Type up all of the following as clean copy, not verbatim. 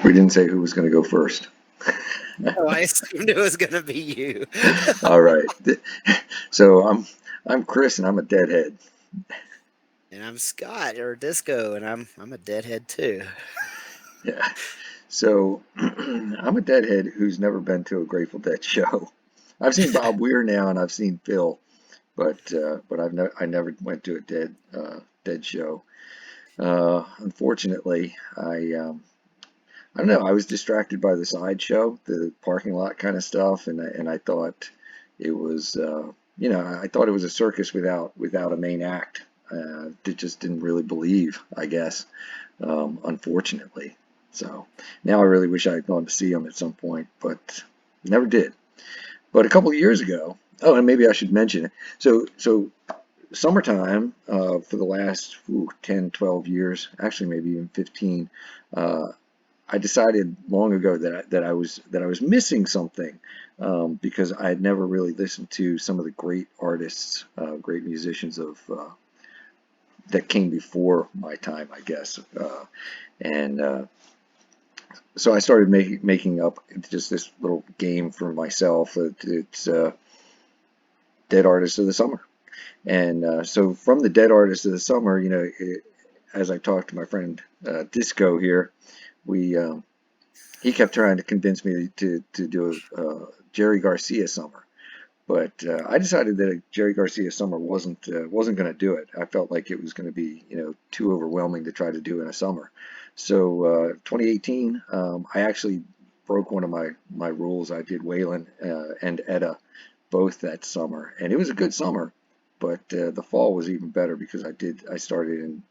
We didn't say who was going to go first. Oh, I assumed it was gonna be you. All right. So I'm Chris, and I'm a Deadhead. And I'm Scott or Disco, and I'm a deadhead too. Yeah. So I'm a Deadhead who's never been to a Grateful Dead show. I've seen Bob Weir now, and I've seen Phil, but I never went to a Dead show. Unfortunately, I don't know. I was distracted by the sideshow, the parking lot kind of stuff, and I thought it was, I thought it was a circus without a main act. That just didn't really believe, I guess, unfortunately. So now I really wish I had gone to see them at some point, but never did. But a couple of years ago, oh, and maybe I should mention it. So summertime for the last 10, 12 years, actually maybe even 15. Uh, I decided long ago that I was missing something because I had never really listened to some of the great artists, great musicians of that came before my time, I guess. And So I started making up just this little game for myself. It's Dead Artists of the Summer, and so from the Dead Artists of the Summer, as I talked to my friend Disco here, we he kept trying to convince me to do a Jerry Garcia summer, but I decided that a Jerry Garcia summer wasn't going to do it. I felt like it was going to be too overwhelming to try to do in a summer. So 2018, I actually broke one of my rules. I did Waylon and Etta both that summer, and it was a good summer. But the fall was even better because I started in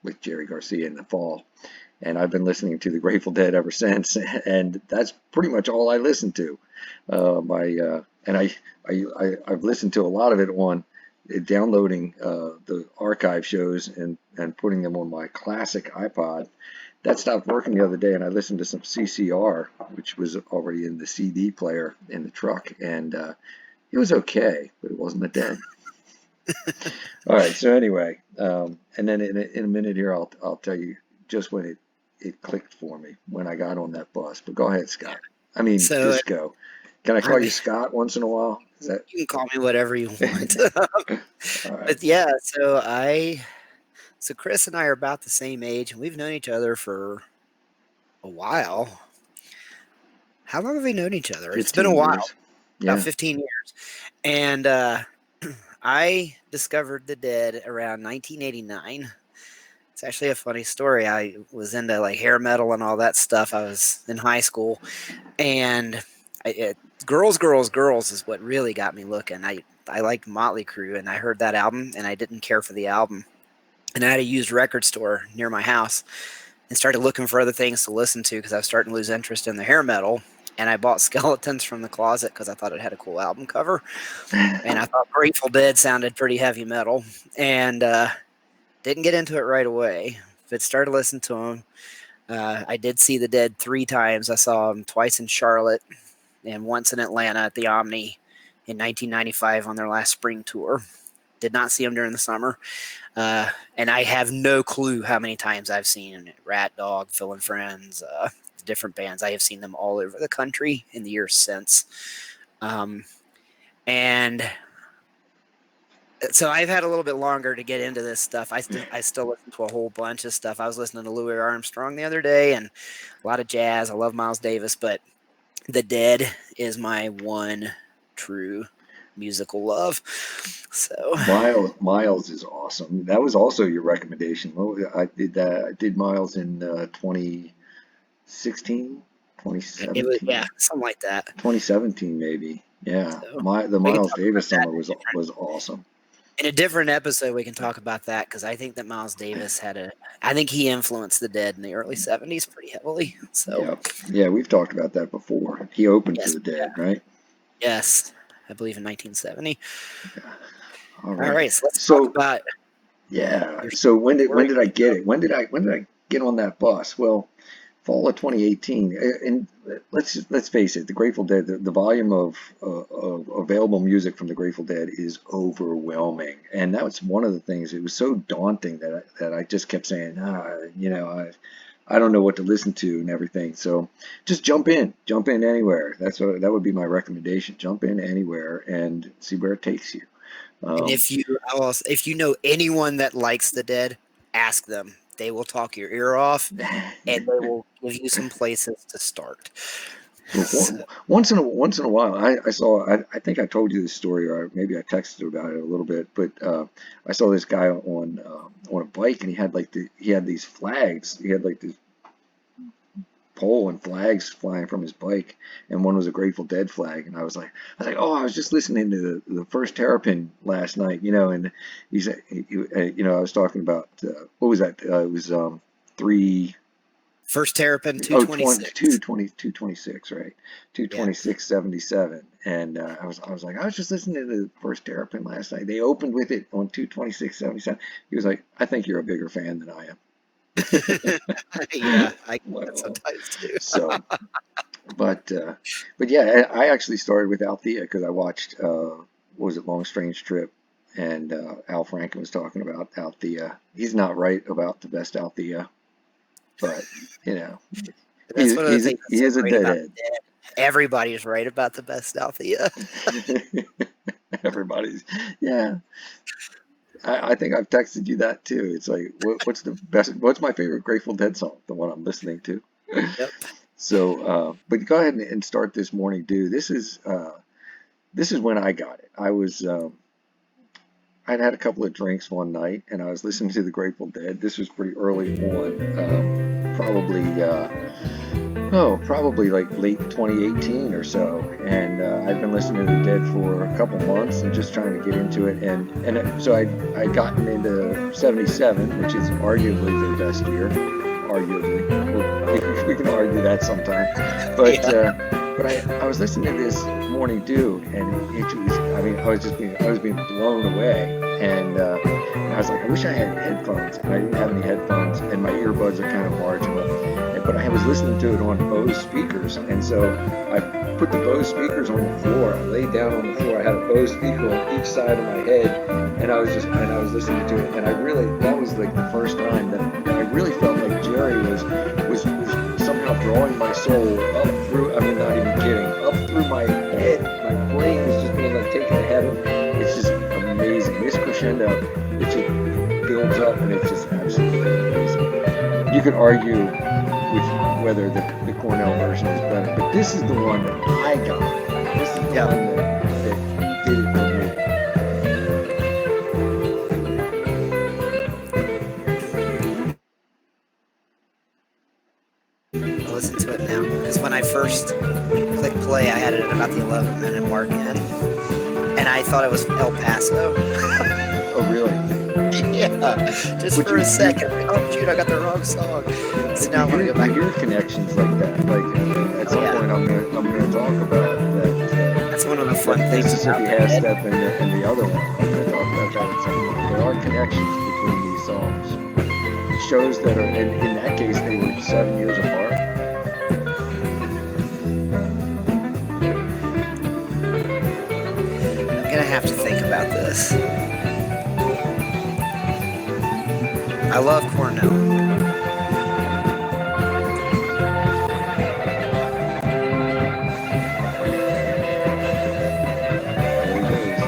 with Jerry Garcia in the fall, and I've been listening to the Grateful Dead ever since, and that's pretty much all I listen to. My and I've listened to a lot of it on downloading the archive shows and putting them on my classic iPod. That stopped working the other day, and I listened to some CCR, which was already in the CD player in the truck, and it was okay, but it wasn't the Dead. All right. So anyway, and then in a minute here, I'll tell you just when it clicked for me when I got on that bus. But go ahead, Scott. I mean, So Disco. Can I I call you mean, Scott once in a while? Is that you can call me whatever you want. all right? But yeah, so Chris and I are about the same age, and we've known each other for a while. How long have we known each other? It's been a 15 while, years. about Yeah. 15 years. And I discovered the Dead around 1989. It's actually a funny story. I was into like hair metal and all that stuff. I was in high school, and Girls, Girls, Girls is what really got me looking. I liked Motley Crue, and I heard that album, and I didn't care for the album. And I had a used record store near my house, and started looking for other things to listen to because I was starting to lose interest in the hair metal. And I bought Skeletons from the Closet because I thought it had a cool album cover, and I thought Grateful Dead sounded pretty heavy metal, and didn't get into it right away. But started listening to them. I did see the Dead 3 times. I saw them twice in Charlotte and once in Atlanta at the Omni in 1995 on their last spring tour. Did not see them during the summer. And I have no clue how many times I've seen Rat Dog, Phil and Friends, different bands. I have seen them all over the country in the years since. Um, and so I've had a little bit longer to get into this stuff. I still listen to a whole bunch of stuff. I was listening to Louis Armstrong the other day and a lot of jazz. I love Miles Davis, but The Dead is my one true musical love. So Miles is awesome. That was also your recommendation. I did that. I did Miles in 2016, it was, 2017. yeah, something like that. 2017 maybe. Yeah, So the we can Miles talk about Davis that summer was awesome. in a different episode. We can talk about that because I think that Miles Davis I think he influenced the Dead in the early '70s pretty heavily. So Yeah, yeah, we've talked about that before. He opened for yes, the Dead, right? yes, I believe in 1970. Yeah. All All right. right, so let's talk So about yeah. your So when story. did I get it? When did I get on that bus? Well, fall of 2018. And let's face it, the Grateful Dead, the volume of available music from the Grateful Dead is overwhelming, and that was one of the things. It was so daunting that I just kept saying, I don't know what to listen to and everything. So just jump in anywhere. That would be my recommendation. Jump in anywhere and see where it takes you. And Um, if you know anyone that likes the Dead, ask them. They will talk your ear off, and they will give you some places to start. So, once in a while, I saw I think I told you this story or maybe I texted about it a little bit, but I saw this guy on a bike and he had these flags. He had like this pole and flags flying from his bike, and one was a Grateful Dead flag. And oh, I was just listening to the first Terrapin last night, and he said, I was talking about what was that? It was three. First Terrapin Oh, 226. 226, right? Yeah. 226.77. And I was like, I was just listening to the first Terrapin last night. They opened with it on 226.77. He was like, I think you're a bigger fan than I Yeah, am. I get that Well, sometimes too. so, but yeah, I actually started with Althea because I watched, what was it, Long Strange Trip, and Al Franken was talking about Althea. He's not right about the best Althea, but you know, That's one of the things that's he so is a great about deadhead. the Dead. Everybody is right about the best Althea. Everybody's, yeah. I think I've texted you that too. It's like, what's the best? What's my favorite Grateful Dead song? The one I'm listening to. Yep. So, but go ahead and start this morning, dude. This is when I got it. I'd had a couple of drinks one night, and I was listening to the Grateful Dead. This was pretty early on, probably like late 2018 or so. And I've been listening to the Dead for a couple months and just trying to get into it. So I gotten into '77, which is arguably their best year. Arguably, we can argue that sometime. But Yeah. I was listening to this Morning Dew, and it was, I mean, I was being blown away. And I was like, I wish I had headphones, and I didn't have any headphones, and my earbuds are kind of marginal. But I was listening to it on Bose speakers, and so I put the Bose speakers on the floor. I laid down on the floor. I had a Bose speaker on each side of my head, and I was listening to it. And that was like the first time that I really felt like Jerry was somehow drawing my soul up through. I mean, not even kidding, up through my head. My brain was just being like taken to heaven. It's just amazing. This crescendo, it just builds up, and it's just absolutely amazing. You could argue with whether the Cornell version is better, but this is the one that I got. This is the Yeah. one that did it for I'll listen to it now. Because when I first clicked play, I had it at about the 11-minute mark in. And I thought it was El Paso. me. Oh, really? Yeah. Just But for a second. Like, oh, shoot, I got the wrong song. So now I want to go back. you hear connections like that. Like at some Yeah. point, I'm gonna talk about that. That's one of the That fun things about Mississippi the Half Dead. Step and the other one. I'm gonna talk about that at some point. There are connections between these songs. Shows that are in that case they were 7 years apart. I'm going to have to think about this. I love Cornell. There he goes.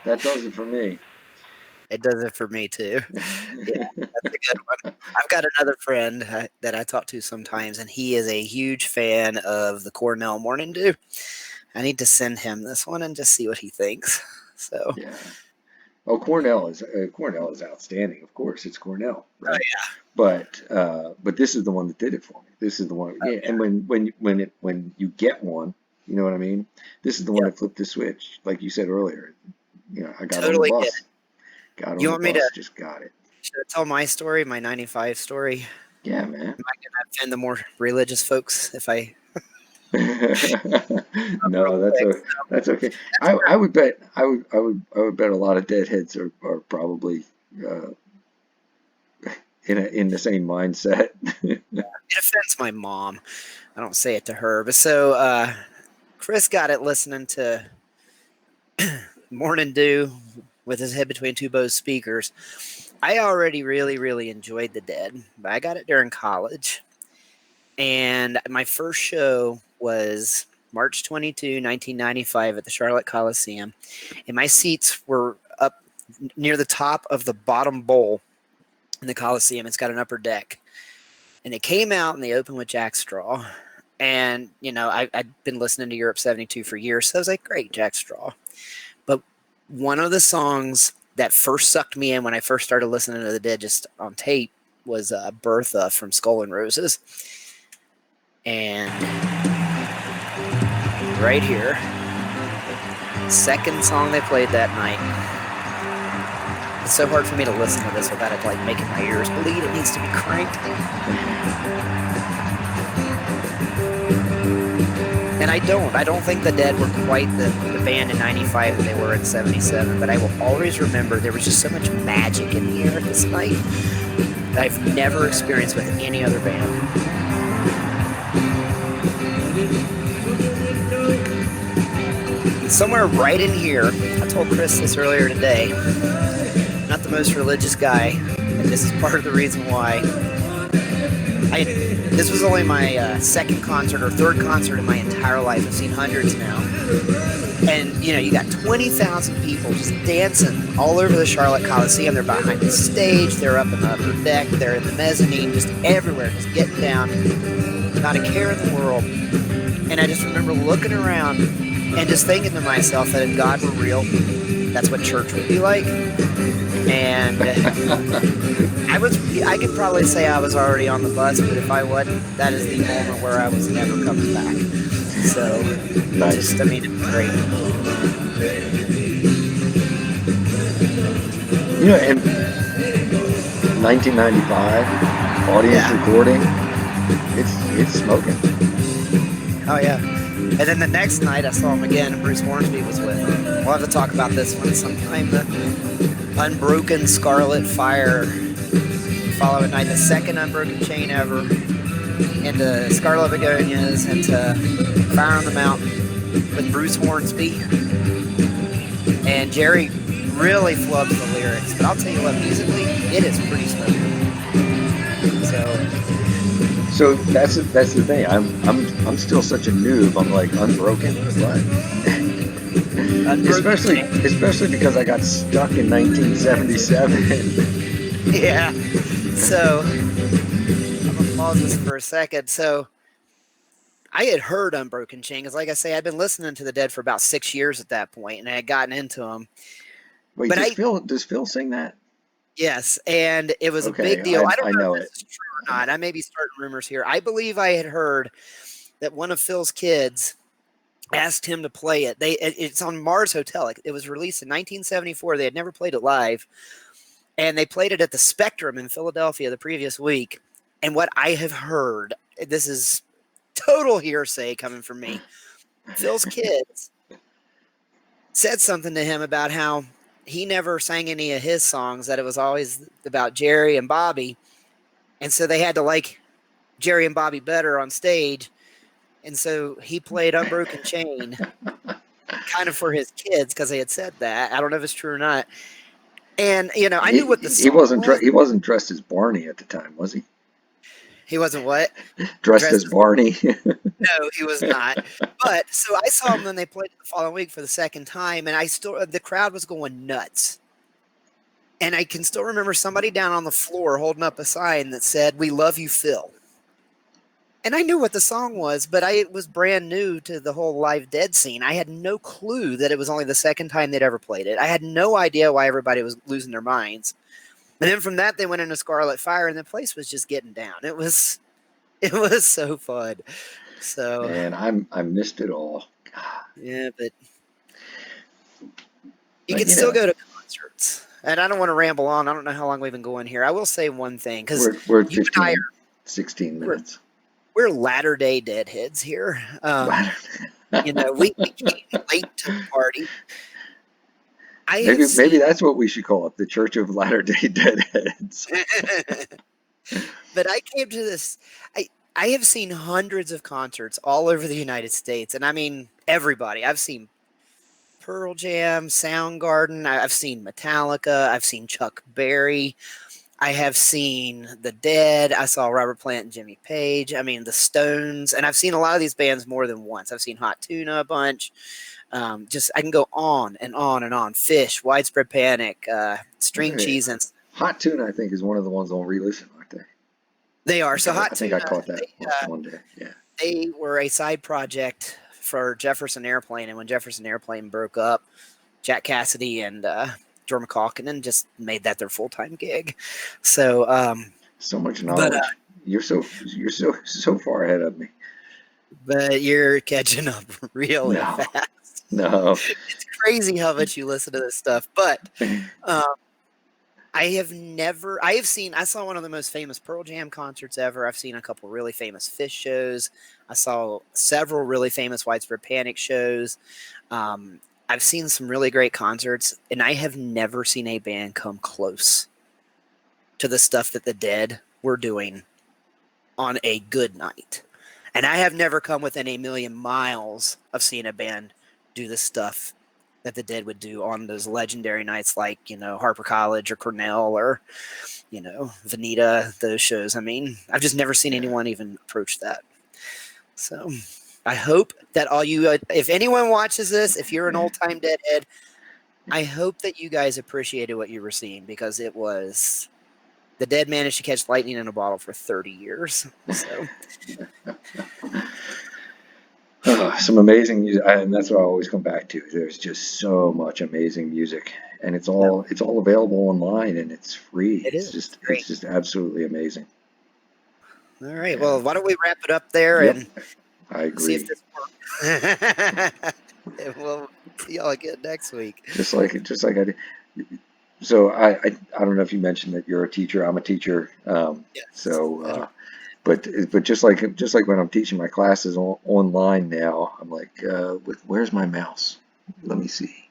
That does it for me. It does it for me too. Yeah, that's a good one. I've got another friend that I talk to sometimes, and he is a huge fan of the Cornell Morning Dew. I need to send him this one and just see what he thinks. So, Yeah. Oh, Cornell is outstanding. Of course, it's Cornell, oh right? yeah, But this is the one that did it for me. This is the one. oh Yeah. yeah, And when you get one, you know what I mean? This is the one yep, that flipped the switch, like you said earlier. You know, I got on the totally get it. bus, got on You the want me to bus, just got it. should I tell my story, my '95 story? Yeah, man. Am I gonna offend the more religious folks if I real No, quick? that's okay. That's where I would bet a lot of deadheads are probably uh, in the same mindset. it offends my mom. I don't say it to her, but so Chris got it listening to Morning Dew with his head between two Bose speakers. I already really, really enjoyed the Dead, but I got it during college. And my first show was March 22, 1995 at the Charlotte Coliseum. And my seats were up near the top of the bottom bowl in the Coliseum. It's got an upper deck. And they came out and they opened with Jack Straw. And, you know, I'd been listening to Europe 72 for years. So I was like, great, Jack Straw. But one of the songs that first sucked me in when I first started listening to the Dead just on tape was Bertha from Skull and Roses. And right here, second song they played that night. It's so hard for me to listen to this without it like making my ears bleed. It needs to be cranked. And I don't think the Dead were quite the band in '95 that they were in '77. But I will always remember there was just so much magic in the air this night that I've never experienced with any other band. Somewhere right in here, I told Chris this earlier today. Not the most religious guy, and this is part of the reason why. This was only my second concert or third concert in my entire life. I've seen hundreds now. And, you know, you got 20,000 people just dancing all over the Charlotte Coliseum. They're behind the stage. They're up in the upper deck. They're in the mezzanine, just everywhere, just getting down. Not a care in the world. And I just remember looking around and just thinking to myself that if God were real, that's what church would be like. And I could probably say I was already on the bus, but if I wasn't, that is the moment where I was never coming back. So, Nice. I mean, it was great. You know, in 1995, audience Yeah. recording, it's smoking. Oh, yeah. And then the next night I saw him again, and Bruce Hornsby was with him. We'll have to talk about this one sometime. The Unbroken Scarlet Fire following night, the second Unbroken Chain ever, into Scarlet Begonias, into Fire on the Mountain with Bruce Hornsby. And Jerry really flubs the lyrics, but I'll tell you what, musically, it is pretty smooth. So that's the thing. I'm still such a noob. I'm like Unbroken, what? Especially because I got stuck in 1977. Yeah. So I'm gonna pause this for a second. So I had heard Unbroken Chain because, like I say, I'd been listening to the Dead for about 6 years at that point, and I had gotten into them. Wait, But does Phil sing that? yes, and it was a Okay, big deal. I don't I know if know it. this is true or not. I may be starting rumors here. I believe I had heard that one of Phil's kids asked him to play it. It's on Mars Hotel. It was released in 1974. They had never played it live, and they played it at the Spectrum in Philadelphia the previous week. And what I have heard, this is total hearsay coming from me. Phil's kids said something to him about how he never sang any of his songs, that it was always about Jerry and Bobby. And so they had to like Jerry and Bobby better on stage. And so he played Unbroken Chain kind of for his kids because they had said that. I don't know if it's true or not. And, you know, I knew what the song was. He wasn't dressed as Barney at the time, was he? He wasn't what? Dressed Dressed as as Barney. no, he was not. But so I saw him when they played the following week for the second time, and I still the crowd was going nuts. And I can still remember somebody down on the floor holding up a sign that said, "We love you, Phil." And I knew what the song was, but I was brand new to the whole live Dead scene. I had no clue that it was only the second time they'd ever played it. I had no idea why everybody was losing their minds. And then from that, they went into Scarlet Fire, and the place was just getting down. It was so fun. So Man, I missed it all. yeah, but you But can you still know, go to concerts. And I don't want to ramble on. I don't know how long we've been going here. I will say one thing because we're at you and I 15, 16 we're minutes. we're latter day Deadheads here. You know, we came late to the party. I have Maybe seen, that's what we should call it, the Church of Latter-day Deadheads. but I came to this. I have seen hundreds of concerts all over the United States, and I mean everybody. I've seen Pearl Jam, Soundgarden. I've seen Metallica. I've seen Chuck Berry. I have seen The Dead. I saw Robert Plant and Jimmy Page. I mean, The Stones. And I've seen a lot of these bands more than once. I've seen Hot Tuna a bunch. Just I can go on and on and on. Fish, Widespread Panic, String Hey, Cheese, and Hot Tuna, I think, is one of the ones on re-listen, aren't they? they are. So I Hot think I Tuna, caught that they, one day. Yeah. they were a side project for Jefferson Airplane. And when Jefferson Airplane broke up, Jack Cassidy and Jordan McCalkin just made that their full-time gig. So, So much but knowledge. You're so far ahead of me. but you're catching up really No, fast. no. It's crazy how much you listen to this stuff. But um, I saw one of the most famous Pearl Jam concerts ever. I've seen a couple really famous Fish shows. I saw several really famous Widespread Panic shows. Um, I've seen some really great concerts, and I have never seen a band come close to the stuff that the Dead were doing on a good night. And I have never come within a million miles of seeing a band do the stuff that the Dead would do on those legendary nights like, Harper College or Cornell or, Veneta, those shows. I mean, I've just never seen Yeah. anyone even approach that. So I hope that all you, if anyone watches this, if you're an old time Deadhead, I hope that you guys appreciated what you were seeing because it was the Dead managed to catch lightning in a bottle for 30 years. So Some amazing music, and that's what I always come back to. There's just so much amazing music, and no, it's all available online, and it's free. it is It's great. just absolutely amazing. All right. Yeah. Well, why don't we wrap it up there Yep. and I see if agree. this works? And we'll see y'all again next week. Just like I did. So I don't know if you mentioned that you're a teacher. I'm a teacher. Yes. So I don't. but just like when I'm teaching my classes online now, I'm like, where's my mouse? Let me see.